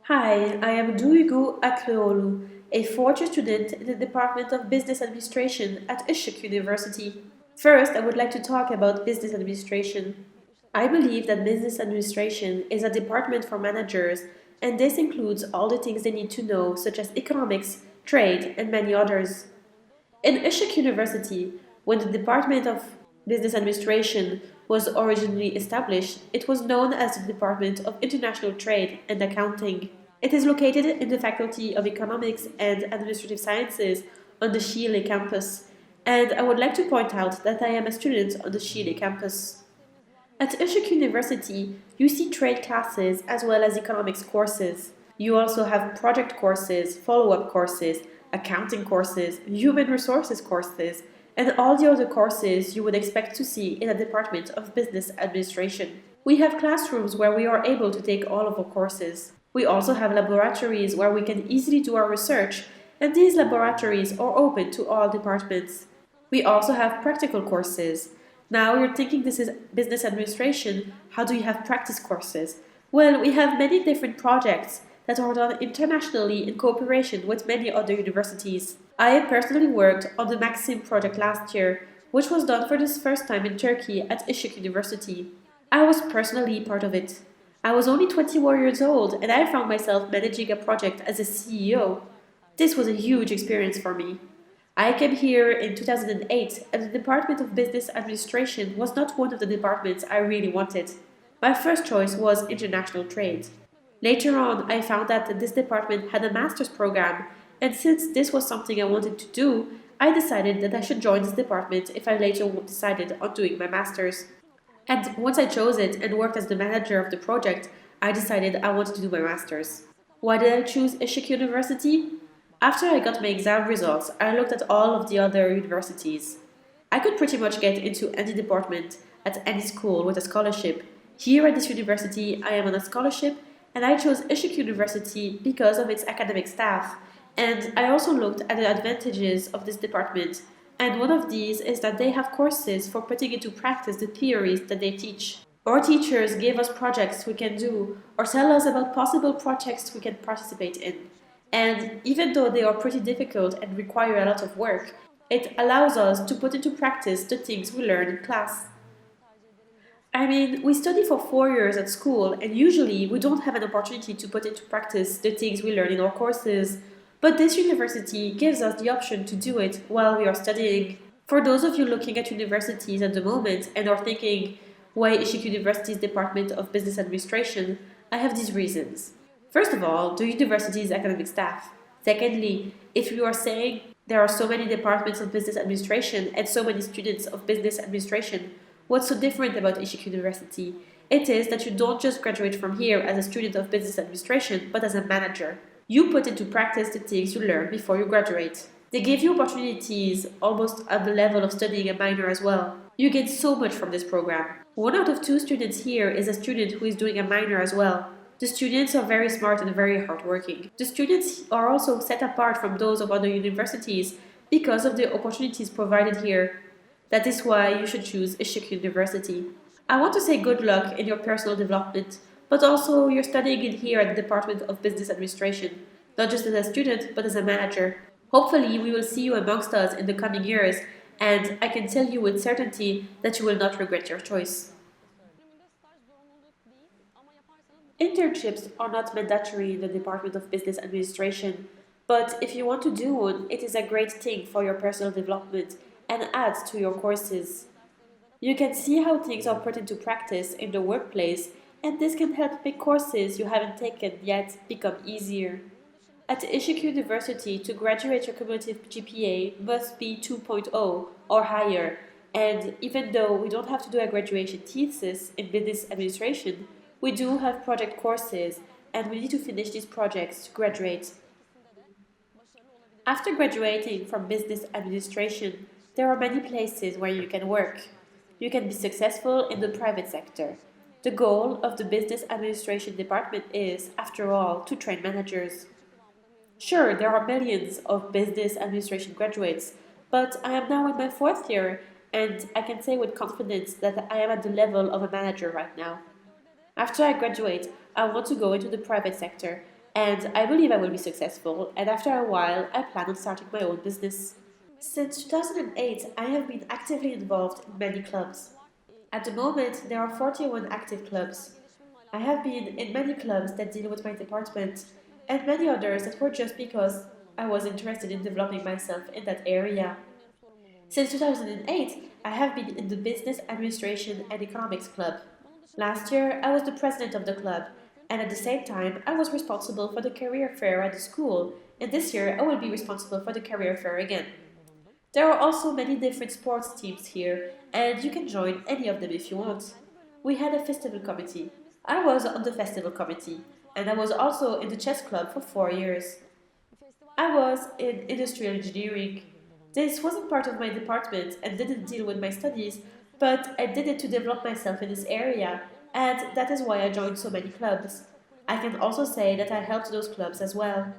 Hi, I am Duigu Akleolu, a fourth-year student in the Department of Business Administration at Ishik University. First, I would like to talk about business administration. I believe that business administration is a department for managers, and this includes all the things they need to know, such as economics, trade, and many others. In Ishik University, when the Department of Business Administration was originally established, it was known as the Department of International Trade and Accounting. It is located in the Faculty of Economics and Administrative Sciences on the Chile campus, and I would like to point out that I am a student on the Chile campus. At Ishik University, you see trade classes as well as economics courses. You also have project courses, follow-up courses, accounting courses, human resources courses, and all the other courses you would expect to see in a department of business administration. We have classrooms where we are able to take all of our courses. We also have laboratories where we can easily do our research, and these laboratories are open to all departments. We also have practical courses. Now you're thinking this is business administration, how do you have practice courses? Well, we have many different projects that are done internationally in cooperation with many other universities. I personally worked on the Maxim project last year, which was done for the first time in Turkey at Ishik University. I was personally part of it. I was only 21 years old and I found myself managing a project as a CEO. This was a huge experience for me. I came here in 2008 and the Department of Business Administration was not one of the departments I really wanted. My first choice was international trade. Later on, I found that this department had a master's program, and since this was something I wanted to do, I decided that I should join this department if I later decided on doing my master's. And once I chose it and worked as the manager of the project, I decided I wanted to do my master's. Why did I choose Ishik University? After I got my exam results, I looked at all of the other universities. I could pretty much get into any department at any school with a scholarship. Here at this university, I am on a scholarship, and I chose Ishik University because of its academic staff. And I also looked at the advantages of this department, and one of these is that they have courses for putting into practice the theories that they teach. Our teachers give us projects we can do or tell us about possible projects we can participate in. And even though they are pretty difficult and require a lot of work, it allows us to put into practice the things we learn in class. I mean, we study for 4 years at school, and usually we don't have an opportunity to put into practice the things we learn in our courses. But this university gives us the option to do it while we are studying. For those of you looking at universities at the moment and are thinking, why Ishik University's Department of Business Administration, I have these reasons. First of all, the university's academic staff. Secondly, if you are saying there are so many departments of business administration and so many students of business administration, what's so different about Ishik University? It is that you don't just graduate from here as a student of business administration, but as a manager. You put into practice the things you learn before you graduate. They give you opportunities almost at the level of studying a minor as well. You get so much from this program. 1 out of 2 students here is a student who is doing a minor as well. The students are very smart and very hardworking. The students are also set apart from those of other universities because of the opportunities provided here. That is why you should choose Ishik University. I want to say good luck in your personal development, but also you're studying in here at the Department of Business Administration, not just as a student, but as a manager. Hopefully, we will see you amongst us in the coming years, and I can tell you with certainty that you will not regret your choice. Internships are not mandatory in the Department of Business Administration, but if you want to do one, it is a great thing for your personal development and adds to your courses. You can see how things are put into practice in the workplace, and this can help make courses you haven't taken yet become easier. At Ishik University, to graduate, your cumulative GPA must be 2.0 or higher, and even though we don't have to do a graduation thesis in business administration, we do have project courses, and we need to finish these projects to graduate. After graduating from business administration, there are many places where you can work. You can be successful in the private sector. The goal of the business administration department is, after all, to train managers. Sure, there are millions of business administration graduates, but I am now in my 4th year and I can say with confidence that I am at the level of a manager right now. After I graduate, I want to go into the private sector, And I believe I will be successful, and after a while, I plan on starting my own business. Since 2008, I have been actively involved in many clubs. At the moment, there are 41 active clubs. I have been in many clubs that deal with my department, and many others that were just because I was interested in developing myself in that area. Since 2008, I have been in the Business Administration and Economics Club. Last year, I was the president of the club, and at the same time, I was responsible for the career fair at the school, and this year, I will be responsible for the career fair again. There are also many different sports teams here, and you can join any of them if you want. We had a festival committee. I was on the festival committee, and I was also in the chess club for 4 years. I was in industrial engineering. This wasn't part of my department and didn't deal with my studies, but I did it to develop myself in this area, and that is why I joined so many clubs. I can also say that I helped those clubs as well.